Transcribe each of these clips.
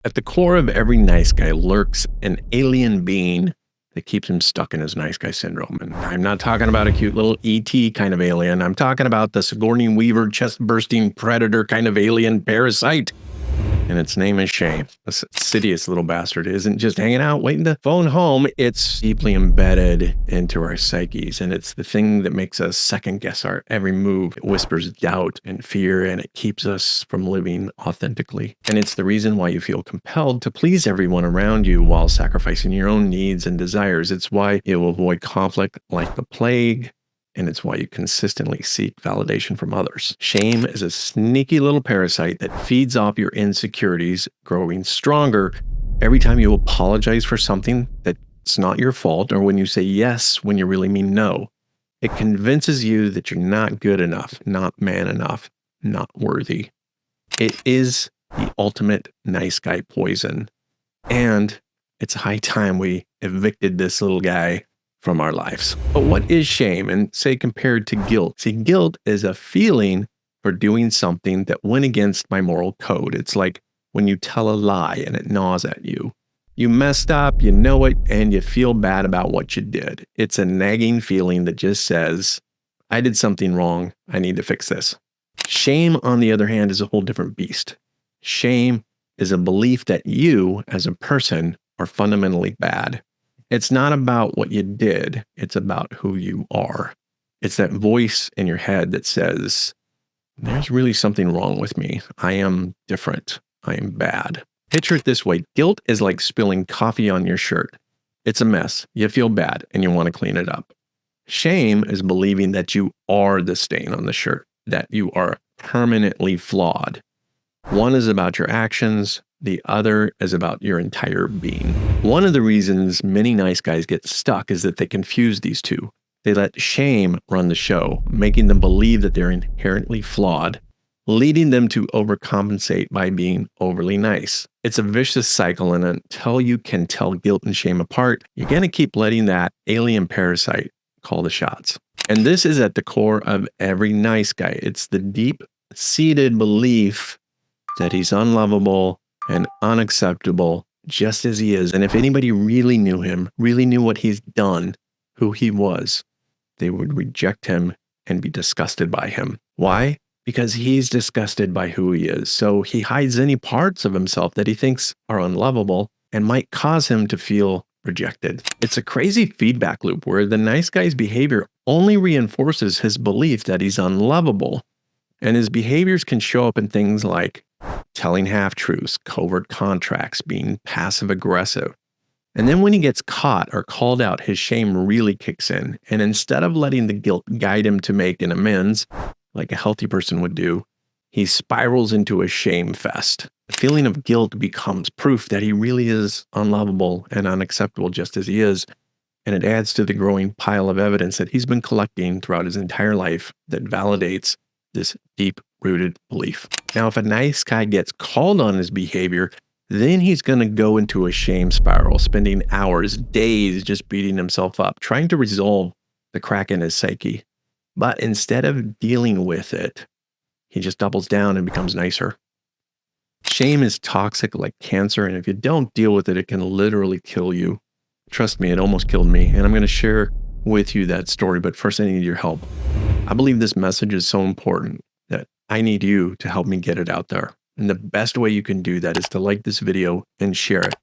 At the core of every nice guy lurks an alien being that keeps him stuck in his nice guy syndrome. And I'm not talking about a cute little ET kind of alien. I'm talking about the Sigourney Weaver chest-bursting predator kind of alien parasite. And its name is shame. This insidious little bastard isn't just hanging out waiting to phone home. It's deeply embedded into our psyches. And it's the thing that makes us second guess our every move. It whispers doubt and fear, and it keeps us from living authentically. And it's the reason why you feel compelled to please everyone around you while sacrificing your own needs and desires. It's why you will avoid conflict like the plague. And it's why you consistently seek validation from others. Shame is a sneaky little parasite that feeds off your insecurities, growing stronger every time you apologize for something that's not your fault, or when you say yes when you really mean no. It convinces you that you're not good enough, not man enough, not worthy. It is the ultimate nice guy poison. And it's high time we evicted this little guy from our lives. But what is shame? And say compared to guilt. See, guilt is a feeling for doing something that went against my moral code. It's like when you tell a lie and it gnaws at you. You messed up, you know it, and you feel bad about what you did. It's a nagging feeling that just says, I did something wrong, I need to fix this. Shame, on the other hand, is a whole different beast. Shame is a belief that you, as a person, are fundamentally bad. It's not about what you did. It's about who you are. It's that voice in your head that says, there's really something wrong with me. I am different. I am bad. Picture it this way. Guilt is like spilling coffee on your shirt. It's a mess. You feel bad and you want to clean it up. Shame is believing that you are the stain on the shirt, that you are permanently flawed. One is about your actions. The other is about your entire being. One of the reasons many nice guys get stuck is that they confuse these two. They let shame run the show, making them believe that they're inherently flawed, leading them to overcompensate by being overly nice. It's a vicious cycle, and until you can tell guilt and shame apart, you're going to keep letting that alien parasite call the shots. And this is at the core of every nice guy. It's the deep-seated belief that he's unlovable and unacceptable just as he is. And if anybody really knew him, really knew what he's done, who he was, they would reject him and be disgusted by him. Why? Because he's disgusted by who he is. So he hides any parts of himself that he thinks are unlovable and might cause him to feel rejected. It's a crazy feedback loop where the nice guy's behavior only reinforces his belief that he's unlovable. And his behaviors can show up in things like telling half-truths, covert contracts, being passive-aggressive. And then when he gets caught or called out, his shame really kicks in. And instead of letting the guilt guide him to make an amends, like a healthy person would do, he spirals into a shame fest. The feeling of guilt becomes proof that he really is unlovable and unacceptable just as he is. And it adds to the growing pile of evidence that he's been collecting throughout his entire life that validates this deep-rooted belief. Now, if a nice guy gets called on his behavior, then he's going to go into a shame spiral, spending hours, days just beating himself up, trying to resolve the crack in his psyche. But instead of dealing with it, he just doubles down and becomes nicer. Shame is toxic like cancer, and if you don't deal with it, it can literally kill you. Trust me, it almost killed me, and I'm going to share with you that story, but first I need your help. I believe this message is so important that I need you to help me get it out there. And the best way you can do that is to like this video and share it.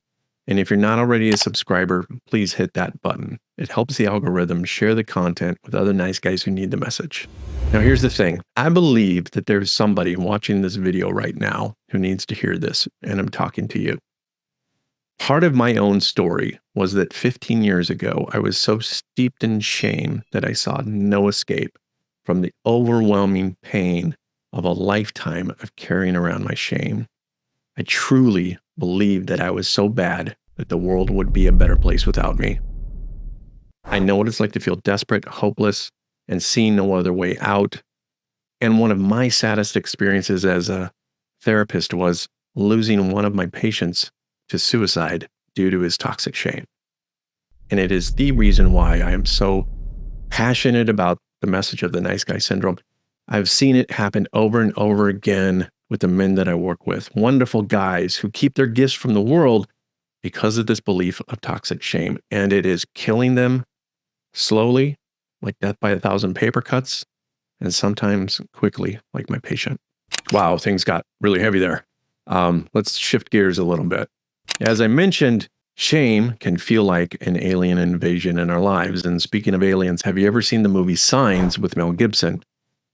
And if you're not already a subscriber, please hit that button. It helps the algorithm share the content with other nice guys who need the message. Now, here's the thing. I believe that there's somebody watching this video right now who needs to hear this, and I'm talking to you. Part of my own story was that 15 years ago, I was so steeped in shame that I saw no escape from the overwhelming pain of a lifetime of carrying around my shame. I truly believed that I was so bad that the world would be a better place without me. I know what it's like to feel desperate, hopeless, and see no other way out. And one of my saddest experiences as a therapist was losing one of my patients to suicide due to his toxic shame. And it is the reason why I am so passionate about the message of the nice guy syndrome. I've seen it happen over and over again with the men that I work with. Wonderful guys who keep their gifts from the world because of this belief of toxic shame. And it is killing them slowly, like death by 1,000 paper cuts, and sometimes quickly, like my patient. Wow, things got really heavy there. Let's shift gears a little bit. As I mentioned, shame can feel like an alien invasion in our lives. And speaking of aliens, have you ever seen the movie Signs with Mel Gibson?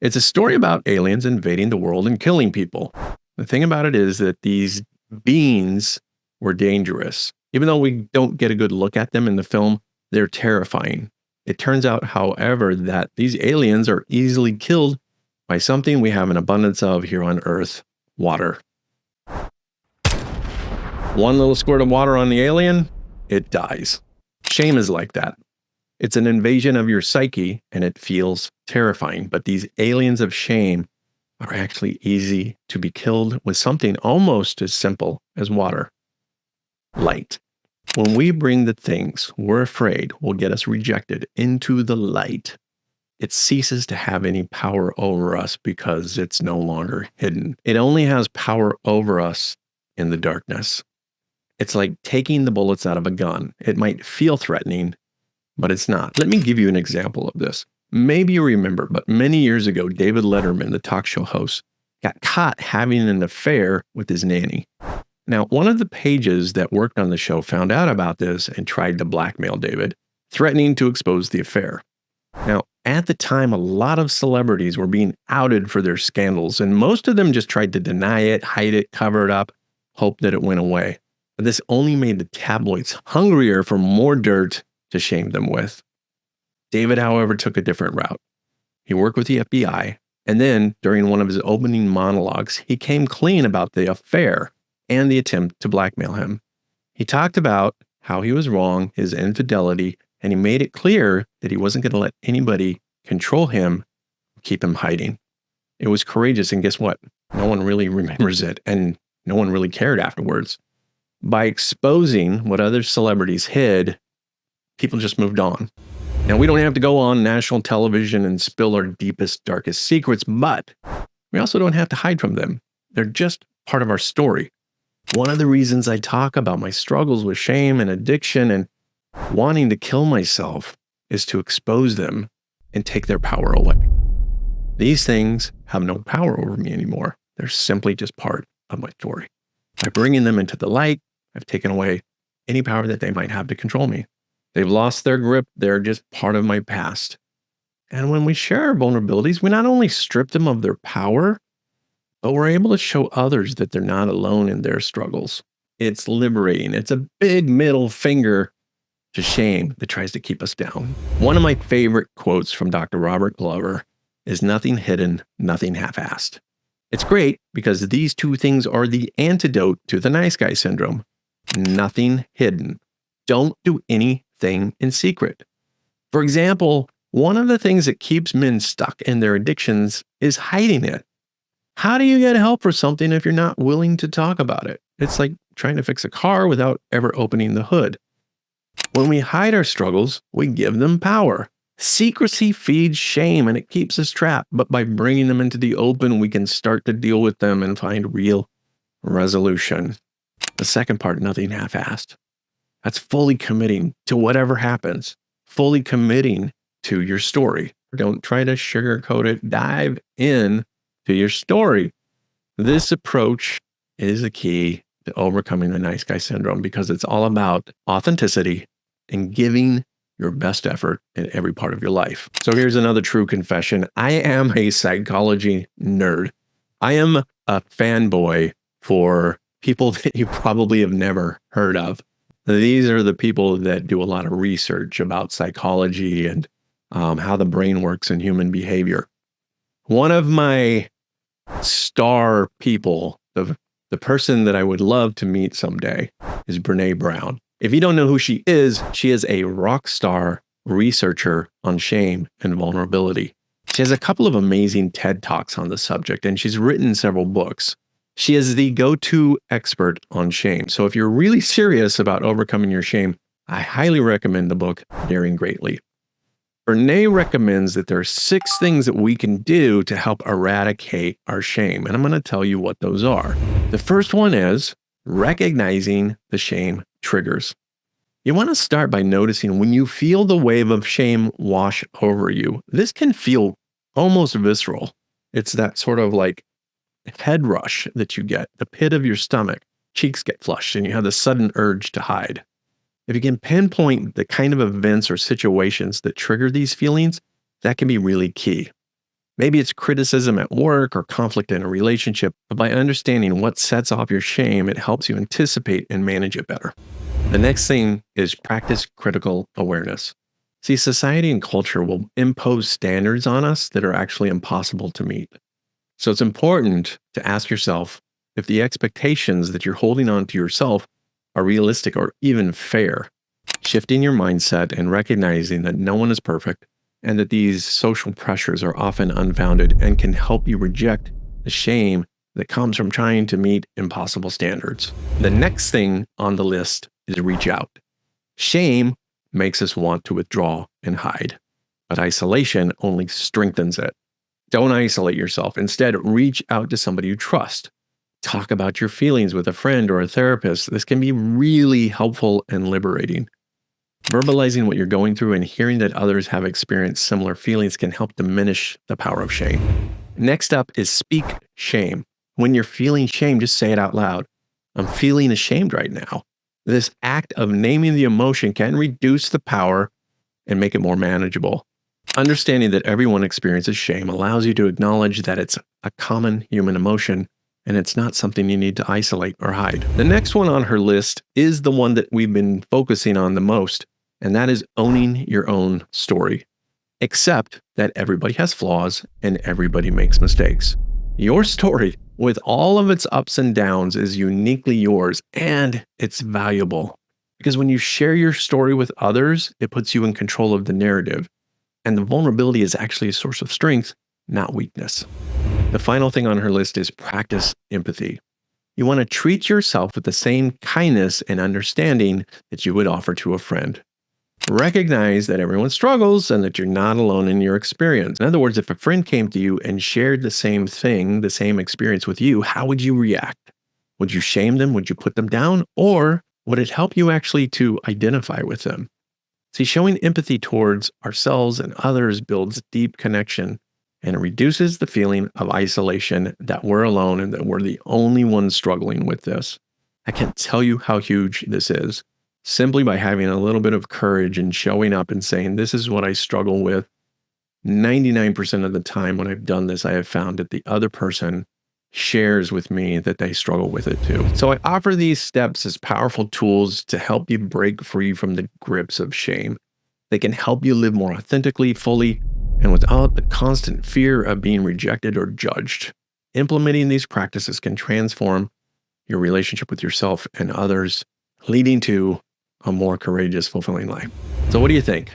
It's a story about aliens invading the world and killing people. The thing about it is that these beings were dangerous. Even though we don't get a good look at them in the film, they're terrifying. It turns out, however, that these aliens are easily killed by something we have an abundance of here on Earth: water. One little squirt of water on the alien, it dies. Shame is like that. It's an invasion of your psyche, and it feels terrifying. But these aliens of shame are actually easy to be killed with something almost as simple as water: light. When we bring the things we're afraid will get us rejected into the light, it ceases to have any power over us because it's no longer hidden. It only has power over us in the darkness. It's like taking the bullets out of a gun. It might feel threatening, but it's not. Let me give you an example of this. Maybe you remember, but many years ago, David Letterman, the talk show host, got caught having an affair with his nanny. Now, one of the pages that worked on the show found out about this and tried to blackmail David, threatening to expose the affair. Now, at the time, a lot of celebrities were being outed for their scandals, and most of them just tried to deny it, hide it, cover it up, hope that it went away. But this only made the tabloids hungrier for more dirt to shame them with. David, however, took a different route. He worked with the FBI, and then, during one of his opening monologues, he came clean about the affair and the attempt to blackmail him. He talked about how he was wrong, his infidelity, and he made it clear that he wasn't going to let anybody control him, keep him hiding. It was courageous, and guess what? No one really remembers it, and no one really cared afterwards. By exposing what other celebrities hid, people just moved on. Now, we don't have to go on national television and spill our deepest, darkest secrets, but we also don't have to hide from them. They're just part of our story. One of the reasons I talk about my struggles with shame and addiction and wanting to kill myself is to expose them and take their power away. These things have no power over me anymore. They're simply just part of my story. By bringing them into the light, I've taken away any power that they might have to control me. They've lost their grip. They're just part of my past. And when we share our vulnerabilities, we not only strip them of their power, but we're able to show others that they're not alone in their struggles. It's liberating. It's a big middle finger to shame that tries to keep us down. One of my favorite quotes from Dr. Robert Glover is, "Nothing hidden, nothing half-assed." It's great because these two things are the antidote to the nice guy syndrome. Nothing hidden. Don't do anything in secret. For example, one of the things that keeps men stuck in their addictions is hiding it. How do you get help for something if you're not willing to talk about it? It's like trying to fix a car without ever opening the hood. When we hide our struggles, we give them power. Secrecy feeds shame and it keeps us trapped. But by bringing them into the open, we can start to deal with them and find real resolution. The second part, nothing half-assed. That's fully committing to whatever happens, fully committing to your story. Don't try to sugarcoat it. Dive in to your story. This approach is the key to overcoming the nice guy syndrome because it's all about authenticity and giving your best effort in every part of your life. So here's another true confession. I am a psychology nerd. I am a fanboy for people that you probably have never heard of. These are the people that do a lot of research about psychology and how the brain works in human behavior. One of my star people, the person that I would love to meet someday, is Brené Brown. If you don't know who she is a rock star researcher on shame and vulnerability. She has a couple of amazing TED Talks on the subject, and she's written several books. She is the go-to expert on shame. So if you're really serious about overcoming your shame, I highly recommend the book Daring Greatly. Brené recommends that there are 6 things that we can do to help eradicate our shame. And I'm going to tell you what those are. The first one is recognizing the shame triggers. You want to start by noticing when you feel the wave of shame wash over you. This can feel almost visceral. It's that sort of like head rush that you get, the pit of your stomach, cheeks get flushed, and you have the sudden urge to hide. If you can pinpoint the kind of events or situations that trigger these feelings, that can be really key. Maybe it's criticism at work or conflict in a relationship, but by understanding what sets off your shame, it helps you anticipate and manage it better. The next thing is practice critical awareness. See, society and culture will impose standards on us that are actually impossible to meet. So it's important to ask yourself if the expectations that you're holding on to yourself are realistic or even fair. Shifting your mindset and recognizing that no one is perfect and that these social pressures are often unfounded and can help you reject the shame that comes from trying to meet impossible standards. The next thing on the list is reach out. Shame makes us want to withdraw and hide, but isolation only strengthens it. Don't isolate yourself. Instead, reach out to somebody you trust. Talk about your feelings with a friend or a therapist. This can be really helpful and liberating. Verbalizing what you're going through and hearing that others have experienced similar feelings can help diminish the power of shame. Next up is speak shame. When you're feeling shame, just say it out loud. I'm feeling ashamed right now. This act of naming the emotion can reduce the power and make it more manageable. Understanding that everyone experiences shame allows you to acknowledge that it's a common human emotion and it's not something you need to isolate or hide. The next one on her list is the one that we've been focusing on the most, and that is owning your own story. Accept that everybody has flaws and everybody makes mistakes. Your story, with all of its ups and downs, is uniquely yours and it's valuable. Because when you share your story with others, it puts you in control of the narrative. And the vulnerability is actually a source of strength, not weakness. The final thing on her list is practice empathy. You want to treat yourself with the same kindness and understanding that you would offer to a friend. Recognize that everyone struggles and that you're not alone in your experience. In other words, if a friend came to you and shared the same thing, the same experience with you, how would you react? Would you shame them? Would you put them down? Or would it help you actually to identify with them? See, showing empathy towards ourselves and others builds deep connection, and it reduces the feeling of isolation that we're alone and that we're the only ones struggling with this. I can't tell you how huge this is. Simply by having a little bit of courage and showing up and saying, this is what I struggle with. 99% of the time when I've done this, I have found that the other person shares with me that they struggle with it too. So I offer these steps as powerful tools to help you break free from the grips of shame. They can help you live more authentically, fully, and without the constant fear of being rejected or judged. Implementing these practices can transform your relationship with yourself and others, leading to a more courageous, fulfilling life. So what do you think?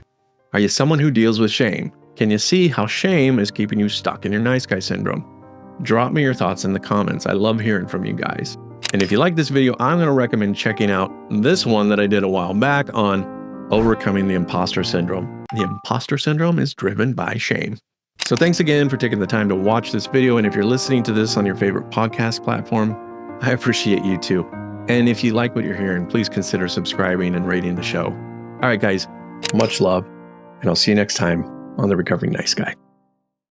Are you someone who deals with shame? Can you see how shame is keeping you stuck in your nice guy syndrome? Drop me your thoughts in the comments. I love hearing from you guys. And if you like this video, I'm going to recommend checking out this one that I did a while back on overcoming the imposter syndrome. The imposter syndrome is driven by shame. So thanks again for taking the time to watch this video. And if you're listening to this on your favorite podcast platform, I appreciate you too. And if you like what you're hearing, please consider subscribing and rating the show. All right, guys, much love, and I'll see you next time on The Recovering Nice Guy.